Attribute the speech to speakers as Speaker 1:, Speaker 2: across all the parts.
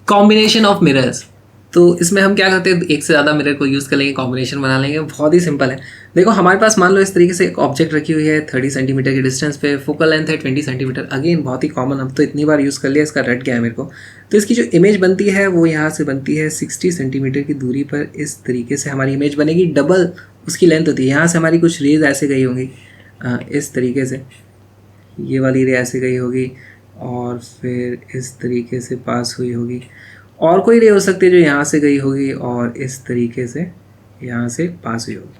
Speaker 1: Combination of mirrors. तो इसमें हम क्या करते हैं, एक से ज़्यादा मिरर को यूज़ कर लेंगे, कॉम्बिनेशन बना लेंगे। बहुत ही सिंपल है। देखो हमारे पास मान लो इस तरीके से एक ऑब्जेक्ट रखी हुई है 30 सेंटीमीटर की डिस्टेंस पे, फोकल लेंथ है 20 सेंटीमीटर। अगेन बहुत ही कॉमन, अब तो इतनी बार यूज़ कर लिया, इसका रट गया है मेरे को। तो इसकी जो इमेज बनती है वो यहाँ से बनती है 60 सेंटीमीटर की दूरी पर। इस तरीके से हमारी इमेज बनेगी, डबल उसकी लेंथ होती है। यहाँ से हमारी कुछ रेज ऐसे गई होंगी इस तरीके से, ये वाली रे ऐसे गई होगी और फिर इस तरीके से पास हुई होगी। और कोई रे हो सकती है जो यहाँ से गई होगी और इस तरीके से यहाँ से पास हुई होगी।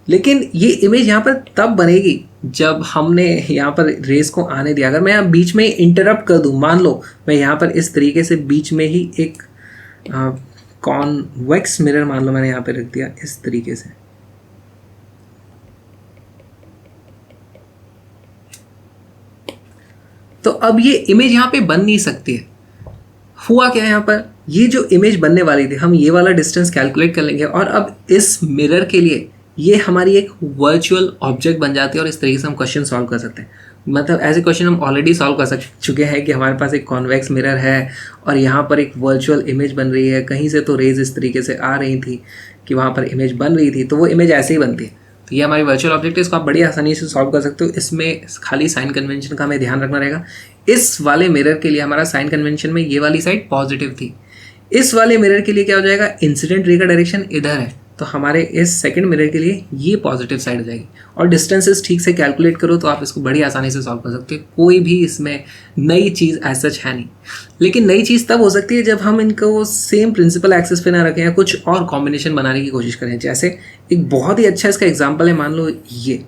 Speaker 1: लेकिन ये इमेज यहाँ पर तब बनेगी जब हमने यहाँ पर रेस को आने दिया। अगर मैं यहाँ बीच में इंटरप्ट कर दूँ, मान लो मैं यहाँ पर इस तरीके से बीच में ही एक कॉन्वेक्स मिरर मान लो मैंने यहाँ पर रख दिया इस तरीके से, तो अब ये इमेज यहाँ पे बन नहीं सकती है। हुआ क्या यहाँ पर, ये जो इमेज बनने वाली थी, हम ये वाला डिस्टेंस कैलकुलेट कर लेंगे और अब इस मिरर के लिए ये हमारी एक वर्चुअल ऑब्जेक्ट बन जाती है और इस तरीके से हम क्वेश्चन सॉल्व कर सकते हैं। मतलब ऐसे क्वेश्चन हम ऑलरेडी सॉल्व कर चुके हैं कि हमारे पास एक कॉन्वेक्स मिरर है और यहाँ पर एक वर्चुअल इमेज बन रही है। कहीं से तो रेज इस तरीके से आ रही थी कि वहाँ पर इमेज बन रही थी, तो वो इमेज ऐसे ही बनती है। तो ये हमारी वर्चुअल ऑब्जेक्ट है, इसको आप बड़ी आसानी से सॉल्व कर सकते हो। इसमें खाली साइन कन्वेंशन का हमें ध्यान रखना रहेगा। इस वाले मिरर के लिए हमारा साइन कन्वेंशन में ये वाली साइड पॉजिटिव थी। इस वाले मिरर के लिए क्या हो जाएगा, इंसिडेंट रे का डायरेक्शन इधर है, तो हमारे इस सेकंड मिरर के लिए ये पॉजिटिव साइड हो जाएगी। और डिस्टेंसेस ठीक से कैलकुलेट करो तो आप इसको बड़ी आसानी से सॉल्व कर सकते हो। कोई भी इसमें नई चीज़ एज सच है नहीं। लेकिन नई चीज़ तब हो सकती है जब हम इनको सेम प्रिंसिपल एक्सिस पे ना रखें या कुछ और कॉम्बिनेशन बनाने की कोशिश करें। जैसे एक बहुत ही अच्छा इसका एग्जाम्पल है, मान लो ये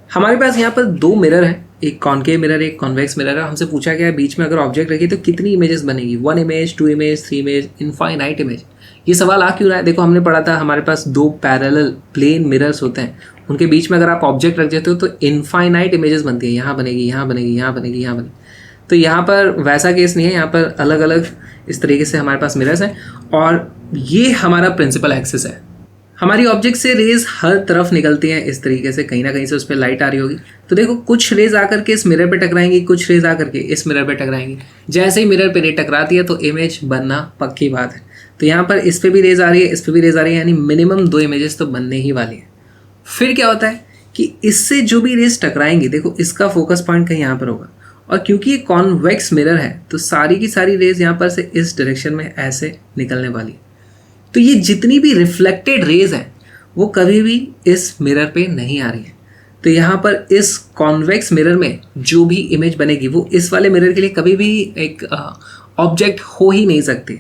Speaker 1: हमारे पास यहाँ पर दो मिरर हैं, एक कॉनकेव मिरर एक कॉन्वेक्स मिरर है। हमसे पूछा गया है बीच में अगर ऑब्जेक्ट रखी तो कितनी इमेजेस बनेगी, 1 image, 2 image, 3 image, infinite image. ये सवाल आ क्यों रहा है, देखो हमने पढ़ा था हमारे पास दो पैरेलल प्लेन मिरर्स होते हैं, उनके बीच में अगर आप ऑब्जेक्ट रख देते हो तो इनफाइनाइट इमेजेस बनती है। यहाँ बनेगी, यहाँ बनेगी, यहाँ बनेगी, यहाँ बनेगी। तो यहाँ पर वैसा केस नहीं है, यहाँ पर अलग अलग इस तरीके से हमारे पास मिरर्स हैं और ये हमारा प्रिंसिपल एक्सिस है। हमारी ऑब्जेक्ट से रेज हर तरफ निकलती हैं इस तरीके से, कहीं ना कहीं से उस पर लाइट आ रही होगी। तो देखो कुछ रेज आकर के इस मिरर पे टकराएंगी, कुछ रेज आकर के इस मिरर पे टकराएंगी। जैसे ही मिरर पे रे टकराती है तो इमेज बनना पक्की बात है। तो यहाँ पर इस पे भी रेज आ रही है, इस पे भी रेज आ रही है, यानी मिनिमम 2 इमेजेस तो बनने ही वाली है। फिर क्या होता है कि इससे जो भी रेज टकराएंगी, देखो इसका फोकस पॉइंट कहीं यहाँ पर होगा और क्योंकि ये कॉन्वेक्स मिरर है तो सारी की सारी रेज यहाँ पर से इस डायरेक्शन में ऐसे निकलने वाली है। तो ये जितनी भी रिफ्लेक्टेड रेज हैं वो कभी भी इस मिरर पे नहीं आ रही है। तो यहाँ पर इस कॉन्वेक्स मिरर में जो भी इमेज बनेगी वो इस वाले मिरर के लिए कभी भी एक ऑब्जेक्ट हो ही नहीं सकती।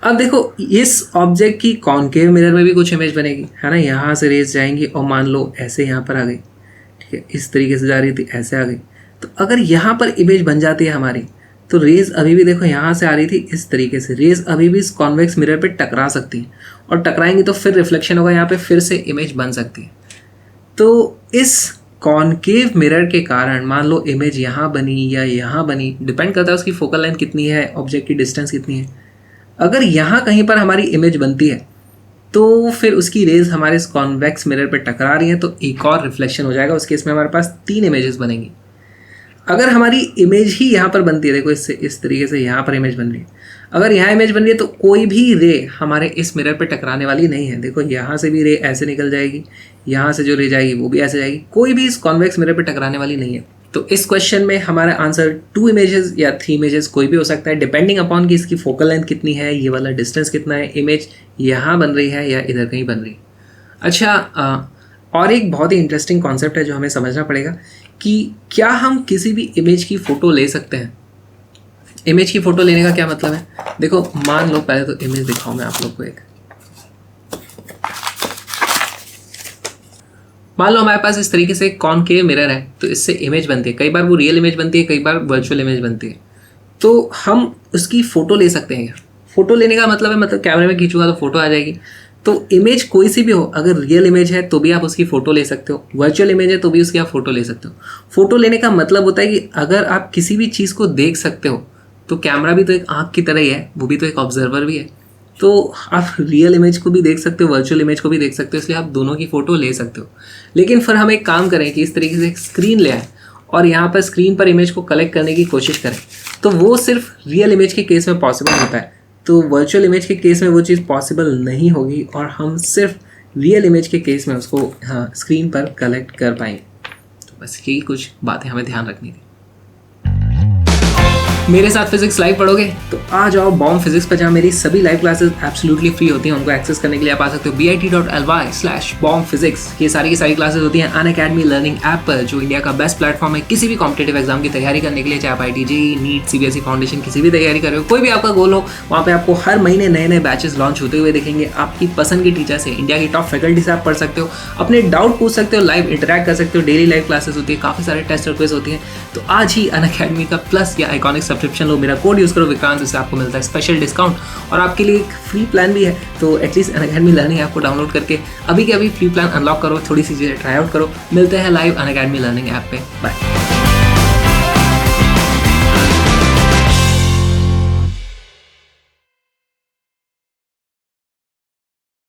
Speaker 1: अब देखो इस ऑब्जेक्ट की कॉनकेव मिरर में भी कुछ इमेज बनेगी, है ना। यहाँ से रेज जाएंगी और मान लो ऐसे यहाँ पर आ गई, ठीक है, इस तरीके से जा रही थी, ऐसे आ गई। तो अगर यहाँ पर इमेज बन जाती है हमारी, तो रेज अभी भी देखो यहाँ से आ रही थी इस तरीके से, रेज अभी भी इस कॉन्वेक्स मिरर पे टकरा सकती है और टकराएंगी तो फिर रिफ्लेक्शन होगा, यहाँ पे फिर से इमेज बन सकती है। तो इस कॉनकेव मिरर के कारण मान लो इमेज यहाँ बनी या यहाँ बनी, डिपेंड करता है उसकी फोकल लेंथ कितनी है, ऑब्जेक्ट की डिस्टेंस कितनी है। अगर यहाँ कहीं पर हमारी इमेज बनती है तो फिर उसकी रेज हमारे इस कॉन्वेक्स मिरर पे टकरा रही है तो एक और रिफ्लेक्शन हो जाएगा। उस केस में हमारे पास 3 इमेजेस बनेंगी। अगर हमारी इमेज ही यहाँ पर बनती है, देखो इससे इस तरीके से यहाँ पर इमेज बन रही है, अगर यहाँ इमेज बन रही है तो कोई भी रे हमारे इस मिरर पे टकराने वाली नहीं है। देखो यहाँ से भी रे ऐसे निकल जाएगी, यहाँ से जो रे जाएगी वो भी ऐसे जाएगी, कोई भी इस कॉन्वेक्स मिरर पे टकराने वाली नहीं है। तो इस क्वेश्चन में हमारा आंसर 2 इमेजेस या 3 इमेजेस कोई भी हो सकता है, डिपेंडिंग अपॉन कि इसकी फोकल लेंथ कितनी है, ये वाला डिस्टेंस कितना है, इमेज यहाँ बन रही है या इधर कहीं बन रही है। अच्छा, और एक बहुत ही इंटरेस्टिंग कॉन्सेप्ट है जो हमें समझना पड़ेगा कि क्या हम किसी भी इमेज की फ़ोटो ले सकते हैं। इमेज की फ़ोटो लेने का क्या मतलब है, देखो मान लो, पहले तो इमेज दिखाऊं मैं आप लोग को एक। मान लो हमारे पास इस तरीके से कॉनकेव मिरर है तो इससे इमेज बनती है, कई बार वो रियल इमेज बनती है, कई बार वर्चुअल इमेज बनती है। तो हम उसकी फ़ोटो ले सकते हैं। फ़ोटो लेने का मतलब है, मतलब कैमरे में खींचूंगा तो फ़ोटो आ जाएगी। तो इमेज कोई सी भी हो, अगर रियल इमेज है तो भी आप उसकी फ़ोटो ले सकते हो, वर्चुअल इमेज है तो भी उसकी आप फ़ोटो ले सकते हो। फ़ोटो लेने का मतलब होता है कि अगर आप किसी भी चीज़ को देख सकते हो तो कैमरा भी तो एक आँख की तरह ही है, वो भी तो एक ऑब्जर्वर भी है। तो आप रियल इमेज को भी देख सकते हो, वर्चुअल इमेज को भी देख सकते हो, इसलिए आप दोनों की फ़ोटो ले सकते हो। लेकिन फिर हम एक काम करें कि इस तरीके से एक स्क्रीन ले आए और यहाँ पर स्क्रीन पर इमेज को कलेक्ट करने की कोशिश करें, तो वो सिर्फ रियल इमेज के केस में पॉसिबल होता है। तो वर्चुअल इमेज के केस में वो चीज़ पॉसिबल नहीं होगी और हम सिर्फ रियल इमेज के केस में उसको स्क्रीन पर कलेक्ट कर पाएंगे। तो बस यही कुछ बातें हमें ध्यान रखनी थी। मेरे साथ फिजिक्स लाइव पढ़ोगे तो आ जाओ बॉम्ब फिजिक्स पर, जहाँ मेरी सभी लाइव क्लासेस एब्सोल्युटली फ्री होती हैं। उनको एक्सेस करने के लिए आप आ सकते हो bit.ly/bombphysics। ये सारी की सारी क्लासेस होती हैं अनअकैडमी लर्निंग ऐप पर, जो इंडिया का बेस्ट प्लेटफॉर्म है किसी भी कॉम्पिटेटिव एग्जाम की तैयारी करने के लिए। चाहे आप IIT JEE NEET CBSE foundation किसी भी तैयारी कर रहे हो, कोई भी आपका गोल हो, वहाँ पे आपको हर महीने नए नए बैचेस लॉन्च होते हुए दिखेंगे। आपकी पसंद के टीचर से, इंडिया की टॉप फैकल्टी से आप पढ़ सकते हो, अपने डाउट पूछ सकते हो, लाइव इंटरैक्ट कर सकते हो, डेली लाइव क्लासेस होती है, काफ़ी सारे टेस्ट और क्विज होती हैं। तो आज ही अनअकैडमी का प्लस या आइकॉनिक सब्सक्रिप्शन लो, मेरा कोड यूज करो विक्रांत, इससे आपको मिलता है स्पेशल डिस्काउंट और आपके लिए एक फ्री प्लान भी है। तो एटलीस्ट अनअकैडमी लर्निंग ऐप को डाउनलोड करके अभी के अभी फ्री प्लान अनलॉक करो, थोड़ी सी चीज़ें ट्राई आउट करो। मिलते हैं लाइव अनअकैडमी लर्निंग ऐप पे। बाय।